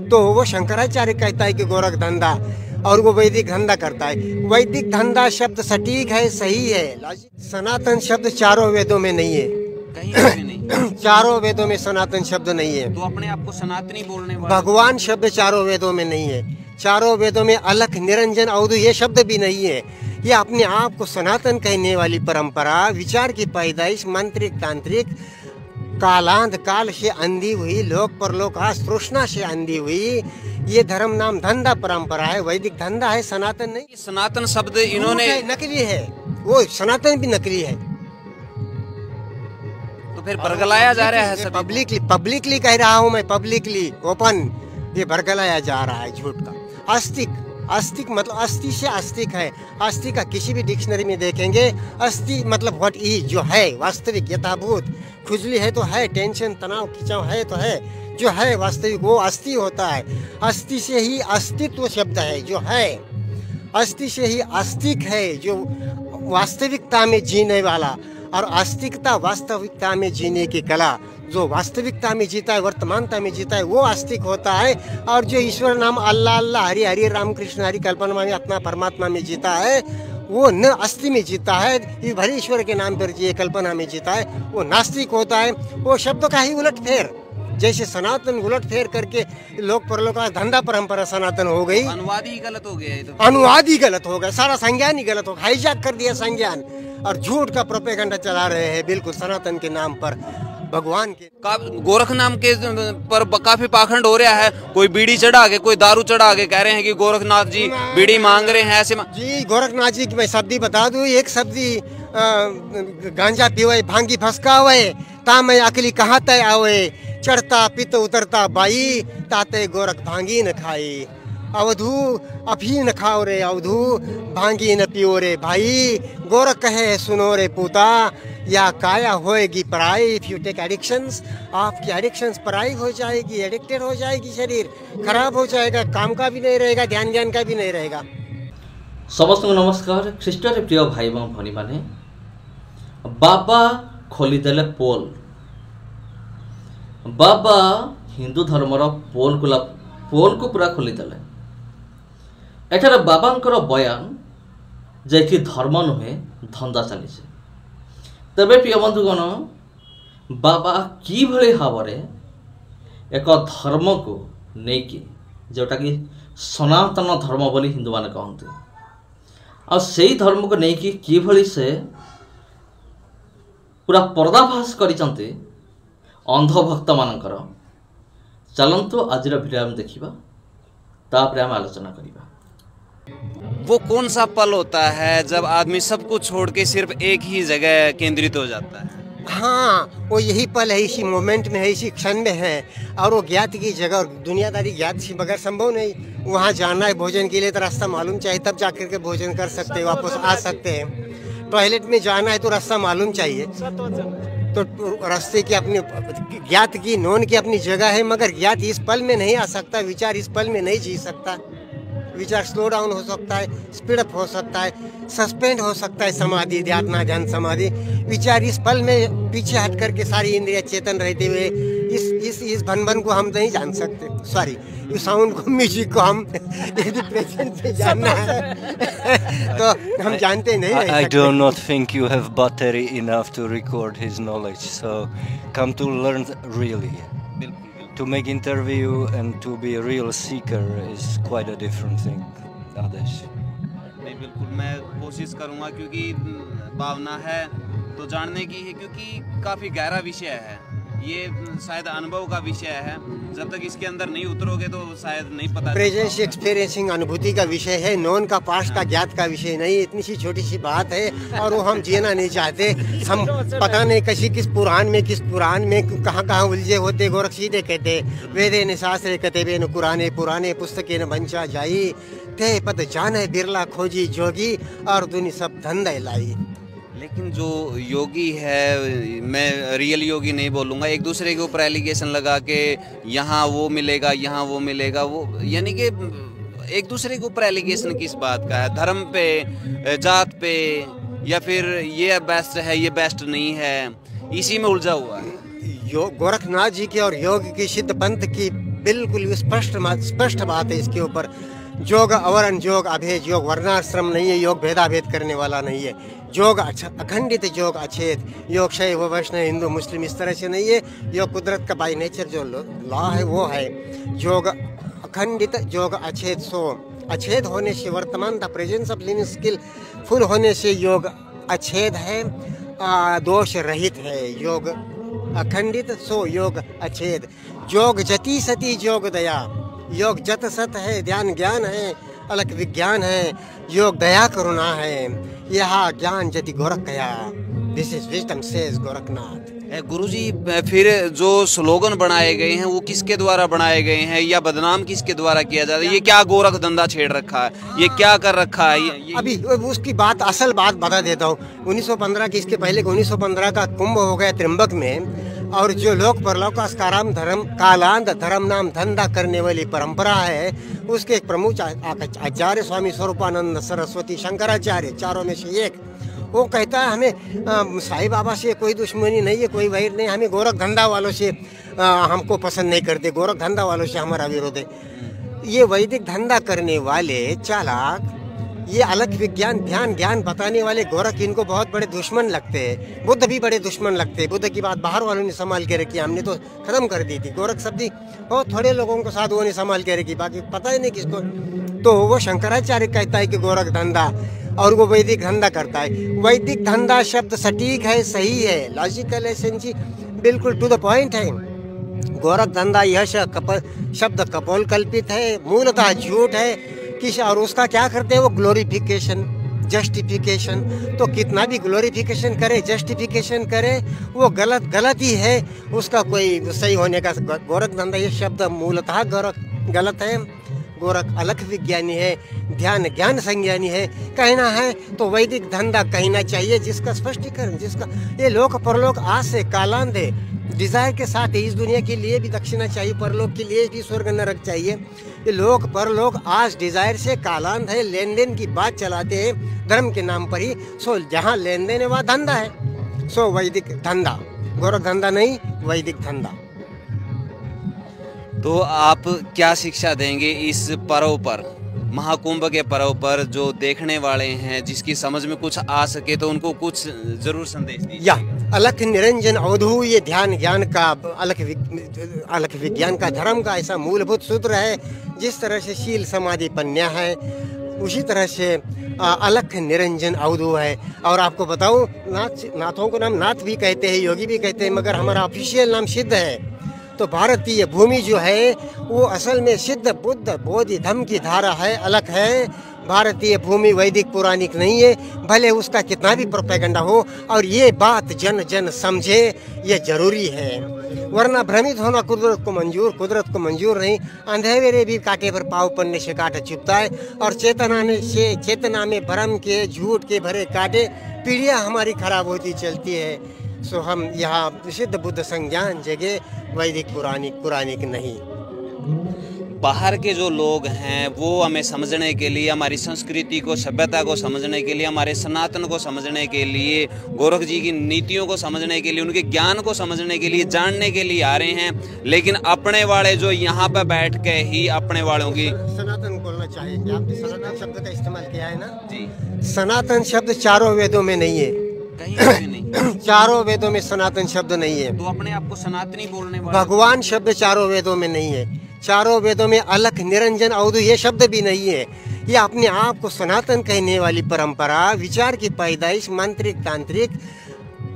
तो वो शंकराचार्य कहता है कि गोरख धंधा, और वो वैदिक धंधा करता है। वैदिक धंधा शब्द सटीक है, सही है। सनातन शब्द चारों वेदों में नहीं है, कहीं भी नहीं। चारों वेदों में सनातन शब्द नहीं है। तो अपने आप को सनातनी बोलने वाले भगवान शब्द चारों वेदों में नहीं है। चारों वेदों में अलख, निरंजन, अवधु ये शब्द भी नहीं है। ये अपने आप को सनातन कहने वाली परंपरा, विचार की पैदाइश, मांत्रिक तांत्रिक कालांध काल से अंधी हुई, लोक परलोक तृष्णा से अंधी हुई ये धर्म नाम धंधा परंपरा है। वैदिक धंधा है, सनातन नहीं। सनातन शब्द इन्होंने नकली है, वो सनातन भी नकली है। तो फिर बरगलाया जा रहा है। पब्लिकली कह रहा हूँ मैं, पब्लिकली ओपन ये बरगलाया जा रहा है झूठ का। आस्तिक मतलब अस्थि से आस्तिक है। आस्तिक का किसी भी डिक्शनरी में देखेंगे, अस्थि मतलब व्हाट इज, जो है वास्तविक, यथाभूत। खुजली है तो है, टेंशन तनाव खिंचाव है तो है, जो है वास्तविक वो अस्थि होता है। अस्थि से ही अस्तित्व शब्द है, जो है अस्थि से ही आस्तिक है, जो वास्तविकता में जीने वाला। और आस्तिकता वास्तविकता में जीने की कला, जो वास्तविकता में जीता है, वर्तमानता में जीता है, वो आस्तिक होता है। और जो ईश्वर नाम अल्लाह अल्लाह हरि हरि रामकृष्ण हरि कल्पना में अपना परमात्मा में जीता है, वो न अस्थि में जीता है, ये भले ईश्वर के नाम पर जिए कल्पना में जीता है, वो नास्तिक होता है। वो शब्द का ही उलट फेर, जैसे सनातन उलट फेर करके लोक परलोक का धंधा परंपरा सनातन हो गई। अनुवाद ही गलत हो गया, तो अनुवाद ही गलत हो गया, सारा संज्ञान ही गलत हो गया, हाईजैक कर दिया संज्ञान, और झूठ का प्रोपेगेंडा चला रहे हैं बिल्कुल सनातन के नाम पर, भगवान के। गोरख नाम के पर काफी पाखंड हो रहा है। कोई बीड़ी चढ़ा के, कोई दारू चढ़ा के कह रहे हैं कि गोरखनाथ जी बीड़ी मांग रहे हैं, ऐसे जी गोरखनाथ जी की मैं शब्दी बता दूं, एक शब्दी गांजा पीवे, भांगी फसका हुए, ता मैं अकली कहाँ तय आवे, चढ़ता पित उतरता बाई, ताते गोरख भांगी न खाई। अवधू अफी न खाओ रे अवधू, भांगी न पियो रे भाई, गोरख कहे सुनो रे पूता, या काया होएगी पराई। इफ यू टेक एडिक्शंस, आपकी एडिक्शंस पराई हो जाएगी, एडिक्टेड हो जाएगी, शरीर खराब हो जाएगा, काम का भी नहीं रहेगा, ध्यान ज्ञान का भी नहीं रहेगा। समस्त नमस्कार। ख्रीष्ट प्रिय भाई भनी माने, बाबा खोलीदेले पोल। बाबा हिंदू धर्मर पोल को पूरा खोलीदेले। एठार बाबांकर बयान जे कि धर्म नुहे धंदा चली। तबे प्रिय बंधुगण, बाबा कि भली भाव एक धर्म को लेकिन जोटा कि सनातन धर्म बोली हिंदू माने कहते, और से धर्म को लेकिन कि भली से पूरा पर्दाभास करिसंते अंध भक्त मानकर। चलंतु आज भिडियो में देखिबा, तापरे हम आलोचना करिबा। वो कौन सा पल होता है जब आदमी सब कुछ छोड़ के सिर्फ एक ही जगह केंद्रित हो जाता है? हाँ, वो यही पल है, इसी मोमेंट में है, इसी क्षण में है। और वो ज्ञात की जगह और दुनियादारी ज्ञात से बगैर संभव नहीं। वहाँ जाना है भोजन के लिए तो रास्ता मालूम चाहिए, तब जाकर के भोजन कर सकते हैं, वापस आ सकते हैं। टॉयलेट में जाना है तो रास्ता मालूम चाहिए, तो रास्ते की अपनी ज्ञात की नोन की अपनी जगह है, मगर ज्ञात इस पल में नहीं आ सकता, विचार इस पल में नहीं जी सकता। विचार स्लो डाउन हो सकता है, स्पीड अप हो सकता है, सस्पेंड हो सकता है, समाधि, ध्यान, ध्यान समाधि। विचार इस पल में पीछे हट करके सारी इंद्रियां चेतन रहते हुए इस भन को हम नहीं जान सकते। सॉरी, इस साउंड को, म्यूजिक को हम यदि प्रेजेंट से जानना है तो हम जानते नहीं। I do not think you have battery enough to record his knowledge, so come to learn really. To make interview and to be a real seeker is quite a different thing, Adesh. नहीं, बिल्कुल मैं कोशिश करूँगा, क्योंकि भावना है तो जानने की है, क्योंकि काफ़ी गहरा विषय है ये, शायद अनुभव का विषय है। जब तक इसके अंदर नहीं उतरोगे तो शायद नहीं पता। प्रेजेंस एक्सपीरियंसिंग अनुभूति का विषय है, नॉन का पास्ट का ज्ञात का विषय नहीं। इतनी सी छोटी सी बात है और वो हम जीना नहीं चाहते। हम पता नहीं किस पुराण में कहाँ उलझे होते। गोरख सीधे कहते, वेदे न शास्त्रे कतेबे न पुराने पुस्तके न बंचा जाई, ते पद जाने बिरला खोजी जोगी, और दुनि सब धंधे लाई। लेकिन जो योगी है, मैं रियल योगी नहीं बोलूँगा, एक दूसरे के ऊपर एलिगेशन लगा के यहाँ वो मिलेगा, यहाँ वो मिलेगा, वो यानी कि एक दूसरे के ऊपर एलिगेशन किस बात का है? धर्म पे, जात पे, या फिर ये बेस्ट है ये बेस्ट नहीं है, इसी में उलझा हुआ है। गोरखनाथ जी की और योग की सिद्ध पंथ की बिल्कुल स्पष्ट बात है इसके ऊपर। योग अवरण, योग अभेद, योग वर्णाश्रम नहीं है, योग भेदाभेद करने वाला नहीं है। योग अखंडित, योग अछेद, योग शैव वैष्णव हिंदू मुस्लिम इस तरह से नहीं है। योग कुदरत का बाय नेचर जो लॉ है वो है। योग अखंडित, योग अछेद। सो अछेद होने से वर्तमान the presence of living skill full होने से योग अछेद है, दोष रहित है। योग अखंडित, सो योग अछेद। योग जति सती योग दया, योग जत सत है, ध्यान ज्ञान है, अलग विज्ञान है। योग दया करुणा है, यह ज्ञान जति गोरख कया। This is wisdom says Gorakhnath. गुरुजी, फिर जो स्लोगन बनाए गए हैं वो किसके द्वारा बनाए गए हैं या बदनाम किसके द्वारा किया जाता है? ये क्या गोरख धंधा छेड़ रखा है, ये क्या कर रखा है? ये अभी उसकी बात, असल बात बता देता हूँ। 1915 की, इसके पहले 1915 का कुंभ हो गया त्रिम्बक में, और जो लोक परलोक काराम धर्म कालांध धर्म नाम धंधा करने वाली परंपरा है, उसके एक प्रमुख आचार्य स्वामी स्वरूपानंद सरस्वती शंकराचार्य, चारों में से एक, वो कहता है हमें साईं बाबा से कोई दुश्मनी नहीं है, कोई वैर नहीं, हमें गोरख धंधा वालों से हमको पसंद नहीं करते, गोरख धंधा वालों से हमारा विरोध है। ये वैदिक धंधा करने वाले चालाक, ये अलग विज्ञान ध्यान ज्ञान बताने वाले गोरख, इनको बहुत बड़े दुश्मन लगते हैं। बुद्ध भी बड़े दुश्मन लगते हैं। बुद्ध की बात बाहर वालों ने संभाल के रखी, हमने तो खत्म कर दी थी। गोरख शब्द बहुत थोड़े लोगों को साधुओं ने संभाल के रखी, बाकी पता ही नहीं किसको। तो वो शंकराचार्य कहता है कि गोरख धंधा, और वो वैदिक धंधा करता है। वैदिक धंधा शब्द सटीक है, सही है, लॉजिकल है, सेंसी, बिल्कुल टू द पॉइंट है। गोरख धंधा यह शब्द कपोल कल्पित है, मूलतः झूठ है। और उसका क्या करते हैं वो? Glorification, justification. तो कितना भी ग्लोरिफिकेशन करे, जस्टिफिकेशन करे, वो गलत ही है, उसका कोई सही होने का। गोरख धंधा ये शब्द मूलतः गलत है। गोरख अलग विज्ञानी है, ध्यान ज्ञान संज्ञानी है। कहना है तो वैदिक धंधा कहना चाहिए, जिसका स्पष्टीकरण, जिसका ये लोक परलोक आज से कालांध है, डिजायर के साथ इस दुनिया के लिए भी दक्षिणा चाहिए, परलोक के लिए भी स्वर्ग नरक चाहिए। ये लोक परलोक आज डिजायर से कालांध है, लेन देन की बात चलाते हैं धर्म के नाम पर ही। सो जहाँ लेन देन है वहाँ धंधा है। सो वैदिक धंधा, गोरख धंधा नहीं, वैदिक धंधा। तो आप क्या शिक्षा देंगे इस पर्व पर, महाकुंभ के पर्व पर? जो देखने वाले हैं, जिसकी समझ में कुछ आ सके तो उनको कुछ जरूर संदेश दीजिए। या अलख निरंजन अवधू, ये ध्यान ज्ञान का अलख विज्ञान का धर्म का ऐसा मूलभूत सूत्र है। जिस तरह से शील समाधि पन्या है, उसी तरह से अलख निरंजन अवधू है। और आपको बताऊं, नाथों को नाम नाथ भी कहते हैं, योगी भी कहते हैं, मगर हमारा ऑफिशियल नाम सिद्ध है। तो भारतीय भूमि जो है वो असल में सिद्ध बुद्ध बोधि धम्म की धारा है, अलग है। भारतीय भूमि वैदिक पौराणिक नहीं है, भले उसका कितना भी प्रोपेगेंडा हो। और ये बात जन जन समझे, ये जरूरी है, वरना भ्रमित होना कुदरत को मंजूर नहीं। अंधेरे भी कांटे पर पाँव पड़ने से कांटा चुभता है, और चेतना में भ्रम के झूठ के भरे कांटे, पीढ़ियाँ हमारी खराब होती चलती है। सो हम यहाँ सिद्ध बुद्ध संज्ञान जगह, वैदिक पुराणिक नहीं। बाहर के जो लोग हैं वो हमें समझने के लिए, हमारी संस्कृति को, सभ्यता को समझने के लिए, हमारे सनातन को समझने के लिए, गोरख जी की नीतियों को समझने के लिए, उनके ज्ञान को समझने के लिए, जानने के लिए आ रहे हैं। लेकिन अपने वाले जो यहाँ पर बैठ के ही अपने वालों की सनातन बोलना चाहिए। आपने सनातन शब्द का इस्तेमाल किया है ना जी। सनातन शब्द चारों वेदों में नहीं है, कहीं नहीं। चारों वेदों में सनातन शब्द नहीं है। तो अपने आप को सनातनी बोलने वाला भगवान शब्द चारों वेदों में नहीं है। चारों वेदों में अलख निरंजन अवधू ये शब्द भी नहीं है। ये अपने आप को सनातन कहने वाली परंपरा, विचार की पैदाइश, मांत्रिक तांत्रिक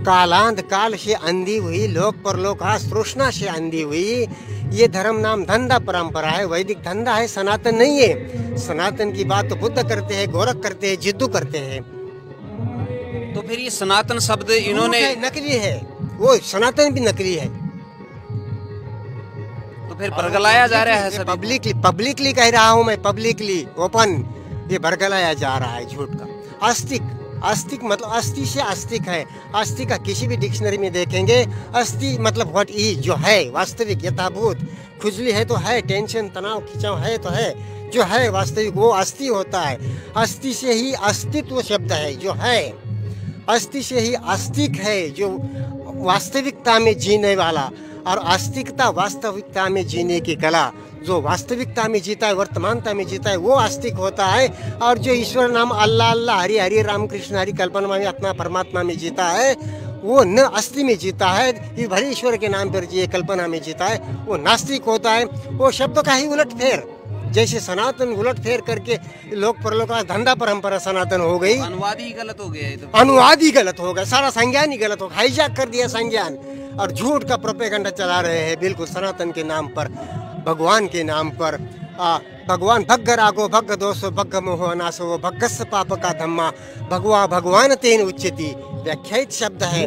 कालांध काल से अंधी हुई, लोक परलोक तृष्णा से अंधी हुई, ये धर्म नाम धंधा परंपरा है, वैदिक धंधा है, सनातन नहीं है। सनातन की बात तो बुद्ध करते हैं, गोरख करते हैं, जिद्दू करते हैं। तो फिर ये सनातन शब्द इन्होंने नकली है, वो सनातन भी नकली है। तो फिर बरगलाया जा रहा है सभी। पब्लिकली कह रहा हूँ मैं, पब्लिकली ओपन ये बरगलाया जा रहा है झूठ का। आस्तिक मतलब अस्थि से आस्तिक है। अस्थि का किसी भी डिक्शनरी में देखेंगे, अस्थि मतलब व्हाट इज, जो है वास्तविक, यथाभूत। खुजली है तो है, टेंशन तनाव खिंचाव है तो है, जो है वास्तविक वो अस्थि होता है। अस्थि से ही अस्तित्व शब्द है, जो है अस्थि से ही आस्तिक है, जो वास्तविकता में जीने वाला। और आस्तिकता वास्तविकता में जीने की कला। जो वास्तविकता में जीता है, वर्तमानता में जीता है, वो आस्तिक होता है। और जो ईश्वर नाम अल्लाह अल्लाह हरि हरि राम कृष्ण हरि कल्पना में आत्मा परमात्मा में जीता है, वो न अस्थि में जीता है, ये भले ईश्वर के नाम पर जिए कल्पना में जीता है, वो नास्तिक होता है। वो शब्दों का ही उलट फेर, जैसे सनातन उलट फेर करके लोक परलोक का धंधा परंपरा सनातन हो गई। अनुवाद ही गलत हो गया, तो अनुवाद ही गलत हो गया, सारा संज्ञान ही गलत हो गया, हाईजैक कर दिया संज्ञान और झूठ का प्रोपेगेंडा चला रहे हैं बिल्कुल सनातन के नाम पर, भगवान के नाम पर। भगवान भग्ग रागो भग्ग दोषो भग्ग मोह अनासो भग्गस पाप का धम्मा भगवान तेन उच्यति व्याख्यात शब्द है।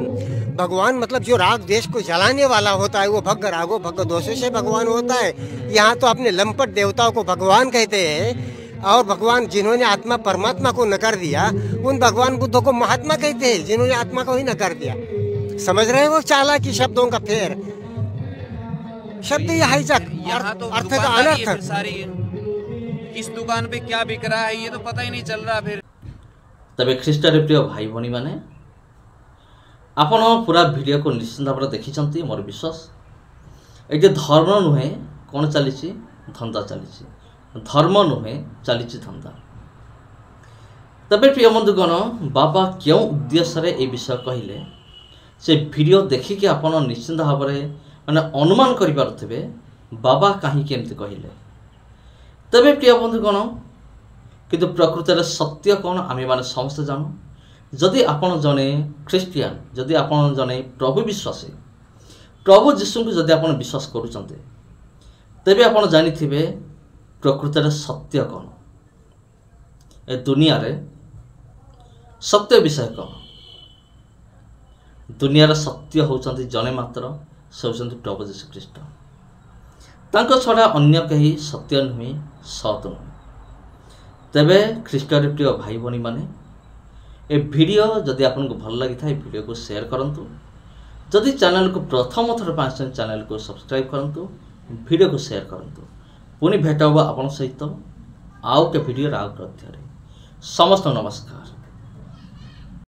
भगवान मतलब जो राग द्वेष को जलाने वाला होता है वो भग्ग रागो भग्ग दोषों से भगवान होता है। यहाँ तो अपने लंपट देवताओं को भगवान कहते हैं, और भगवान जिन्होंने आत्मा परमात्मा को नकार दिया उन भगवान बुद्धों को महात्मा कहते हैं, जिन्होंने आत्मा को ही नकार दिया। समझ रहे हो चालाकी शब्दों का फेर, शब्द ये हाईजैक, यहाँ तो अर्थ का दुकानदारी है, अनर्थ। फिर सारी किस दुकान पे क्या बिक रहा है ये तो पता ही नहीं चल रहा। फिर तबे ख्रीष्टार प्रिय भाई भनी माने आपण पूरा वीडियो को निश्चिंत भाव देखी मोर विश्वास। ये धर्म नुहे कौन चली धंदा चली, धर्म नुहे चली धंदा। तबे प्रिय बंधुगण बाबा क्यों उद्देश्य ये विषय कहले से वीडियो देखिकी आपण निश्चिंत भाव माने अनुमान करें बाबा कहीं केमती कहले। तबे प्रिय बंधुगण किंतु प्रकृत सत्य कौन आमे माने समस्त जानू। जदि आपण जने ख्रीस्टियान, जदि आपण जने प्रभु विश्वासी, प्रभु जीशु को जदि आपण विश्वास करुचंते, तेबे आपण जानिथिबे प्रकृत सत्य कौन, ए दुनिया रे सत्य विषय कौन। दुनियार सत्य होचंती जने मात्र, से होचंती प्रभु जीशु ख्रीष्ट। तांको छड़ा अन्य कहीं सत्य नुहे, सत नुहे। तेबे ख्रीष्टार प्रिय भाई भनी माने ए वीडियो जदि आपको भल लगी था वीडियो को शेयर करंतु। जदि चैनल को प्रथम थर पाँच चैनल को सब्सक्राइब करंतु, वीडियो को शेयर करंतु। पुणी भेट होगा आपन सहित आउ के वीडियो आउ तथ्य। समस्त नमस्कार।